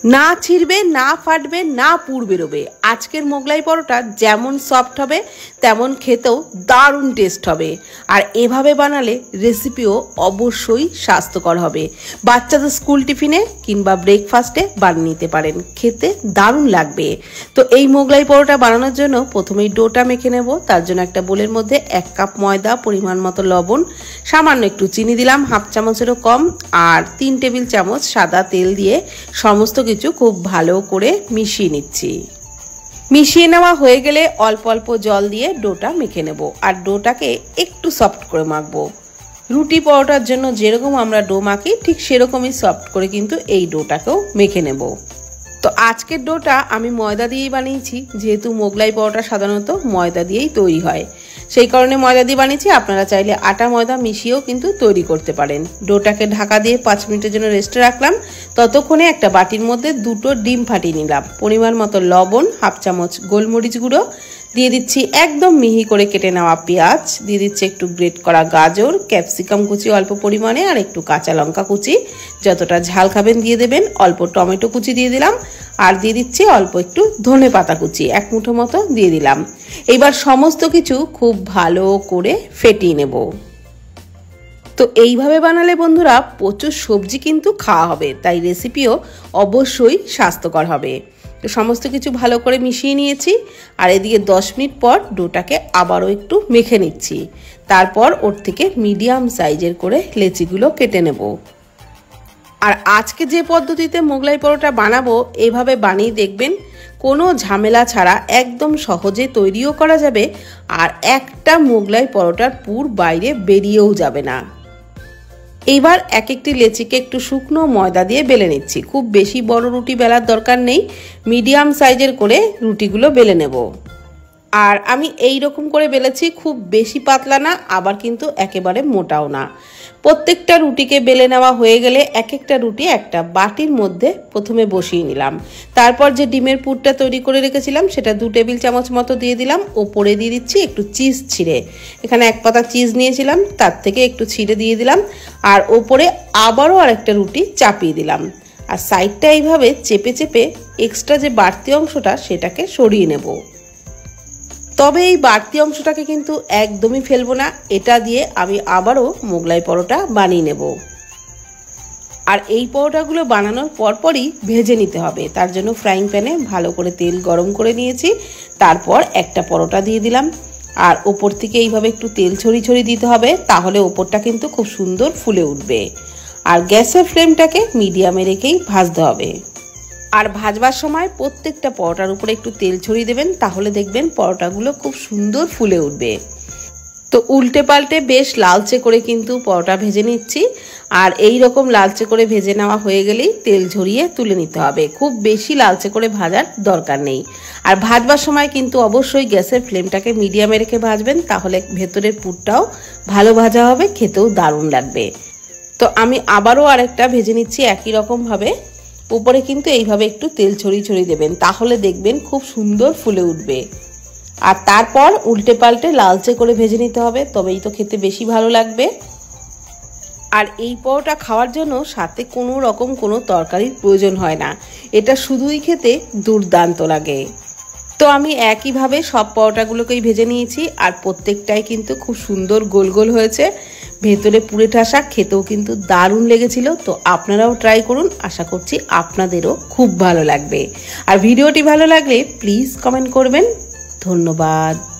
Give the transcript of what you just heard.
না ছিঁড়বে, না ফাটবে, না পুর বেরোবে। আজকের মোগলাই পরোটা যেমন সফট হবে তেমন খেতেও দারুণ টেস্ট হবে। আর এভাবে বানালে রেসিপিও অবশ্যই স্বাস্থ্যকর হবে। বাচ্চাদের স্কুল টিফিনে কিংবা ব্রেকফাস্টে বানিয়ে নিতে পারেন, খেতে দারুণ লাগবে। তো এই মোগলাই পরোটা বানানোর জন্য প্রথমেই ডোটা মেখে নেব। তার জন্য একটা বোলের মধ্যে 1 কাপ ময়দা, পরিমাণ মতো লবণ, সামান্য একটু চিনি দিলাম, হাফ চামচেরও কম, আর 3 টেবিল চামচ সাদা তেল দিয়ে সমস্ত কিছু খুব ভালো করে মিশিয়ে নিচ্ছি। মিশিয়ে নেওয়া হয়ে গেলে অল্প অল্প জল দিয়ে ডোটা মেখে নেব। আর ডোটাকে একটু সফট করে মাখবো। রুটি পরোটার জন্য যেরকম আমরা ডো মাখি ঠিক সেরকমই সফট করে কিন্তু এই ডোটাকেও মেখে নেব। তো আজকের ডোটা আমি ময়দা দিয়েই বানিয়েছি, যেহেতু মোগলাই পরোটা সাধারণত ময়দা দিয়েই তৈরি হয়, সেই কারণে ময়দা দিয়ে বানিয়েছি। আপনারা চাইলে আটা ময়দা মিশিয়েও কিন্তু তৈরি করতে পারেন। ডোটাকে ঢাকা দিয়ে 5 মিনিটের জন্য রেস্টে রাখলাম। ততক্ষণে একটা বাটির মধ্যে 2টো ডিম ফাটিয়ে নিলাম, পরিমাণ মতো লবণ, হাফ চামচ গোলমরিচ গুঁড়ো, দিয়ে দিচ্ছি একদম মিহি করে কেটে নেওয়া পেঁয়াজ, দিয়ে দিচ্ছি একটু গ্রেট করা গাজর, ক্যাপসিকাম কুচি অল্প পরিমাণে, আর একটু কাঁচা লঙ্কা কুচি, যতটা ঝাল খাবেন দিয়ে দেবেন, অল্প টমেটো কুচি দিয়ে দিলাম, আর দিয়ে দিচ্ছি অল্প একটু ধনে পাতা কুচি 1 মুঠো মতো দিয়ে দিলাম। এবার সমস্ত কিছু খুব ভালো করে ফেটিয়ে নেব। তো এইভাবে বানালে বন্ধুরা প্রচুর সবজি কিন্তু খাওয়া হবে, তাই রেসিপিও অবশ্যই স্বাস্থ্যকর হবে। তো সমস্ত কিছু ভালো করে মিশিয়ে নিয়েছি। আর এদিকে 10 মিনিট পর ডোটাকে আবারও একটু মেখে নিচ্ছি। তারপর ওর থেকে মিডিয়াম সাইজের করে লেচিগুলো কেটে নেব। আর আজকে যে পদ্ধতিতে মোগলাই পরোটা বানাবো এইভাবে বানিয়ে দেখবেন, কোনো ঝামেলা ছাড়া একদম সহজে তৈরিও করা যাবে, আর একটা মোগলাই পরোটার পুর বাইরে বেরিয়েও যাবে না। এইবার এক একটি লেচিকে একটু শুকনো ময়দা দিয়ে বেলে নিচ্ছি। খুব বেশি বড় রুটি বেলার দরকার নেই, মিডিয়াম সাইজের করে রুটিগুলো বেলে নেব। আর আমি এই রকম করে বেলেছি, খুব বেশি পাতলা না, আবার কিন্তু একেবারে মোটাও না। প্রত্যেকটা রুটিকে বেলে নেওয়া হয়ে গেলে এক একটা রুটি একটা বাটির মধ্যে প্রথমে বসিয়ে নিলাম। তারপর যে ডিমের পুরটা তৈরি করে রেখেছিলাম সেটা 2 টেবিল চামচ মতো দিয়ে দিলাম। ওপরে দিয়ে দিচ্ছি একটু চিজ ছিঁড়ে, এখানে 1 পাতা চিজ নিয়েছিলাম, তার থেকে একটু ছিঁড়ে দিয়ে দিলাম। আর ওপরে আবারও আরেকটা রুটি চাপিয়ে দিলাম। আর সাইডটা এইভাবে চেপে চেপে এক্সট্রা যে বাড়তি অংশটা সেটাকে সরিয়ে নেব। তবে এই বাড়তি অংশটাকে কিন্তু একদমই ফেলবো না, এটা দিয়ে আমি আবারও মোগলাই পরোটা বানিয়ে নেব। আর এই পরোটাগুলো বানানোর পরপরই ভেজে নিতে হবে। তার জন্য ফ্রাইং প্যানে ভালো করে তেল গরম করে নিয়েছি। তারপর একটা পরোটা দিয়ে দিলাম, আর ওপর থেকে এইভাবে একটু তেল ছড়িয়ে ছড়িয়ে দিতে হবে, তাহলে ওপরটা কিন্তু খুব সুন্দর ফুলে উঠবে। আর গ্যাসের ফ্লেমটাকে মিডিয়ামে রেখেই ভাজতে হবে। আর ভাজবার সময় প্রত্যেকটা পরোটার উপরে একটু তেল ছড়িয়ে দেবেন, তাহলে দেখবেন পরোটাগুলো খুব সুন্দর ফুলে উঠবে। তো উল্টে পাল্টে বেশ লালচে করে কিন্তু পরোটা ভেজে নিচ্ছি। আর এই রকম লালচে করে ভেজে নেওয়া হয়ে গেলেই তেল ঝরিয়ে তুলে নিতে হবে, খুব বেশি লালচে করে ভাজার দরকার নেই। আর ভাজবার সময় কিন্তু অবশ্যই গ্যাসের ফ্লেমটাকে মিডিয়ামে রেখে ভাজবেন, তাহলে ভেতরের পুরটাও ভালো ভাজা হবে, খেতেও দারুণ লাগবে। তো আমি আবারও আরেকটা ভেজে নিচ্ছি একই রকমভাবে। উপরে কিন্তু এইভাবে একটু তেল ছড়িয়ে ছড়িয়ে দেবেন, তাহলে দেখবেন খুব সুন্দর ফুলে উঠবে। আর তারপর উল্টে পাল্টে লালচে করে ভেজে নিতে হবে, তবেই তো খেতে বেশি ভালো লাগবে। আর এই পরোটা খাওয়ার জন্য সাথে কোনো রকম কোনো তরকারির প্রয়োজন হয় না, এটা শুধুই খেতে দুর্দান্ত লাগে। তো আমি একইভাবে সব পরোটাগুলোকেই ভেজে নিয়েছি, আর প্রত্যেকটাই কিন্তু খুব সুন্দর গোল গোল হয়েছে, ভেতরে পুরে ঠাসা, খেতেও কিন্তু দারুণ লেগেছিল। তো আপনারাও ট্রাই করুন, আশা করছি আপনাদেরও খুব ভালো লাগবে। আর ভিডিওটি ভালো লাগলে প্লিজ কমেন্ট করবেন। ধন্যবাদ।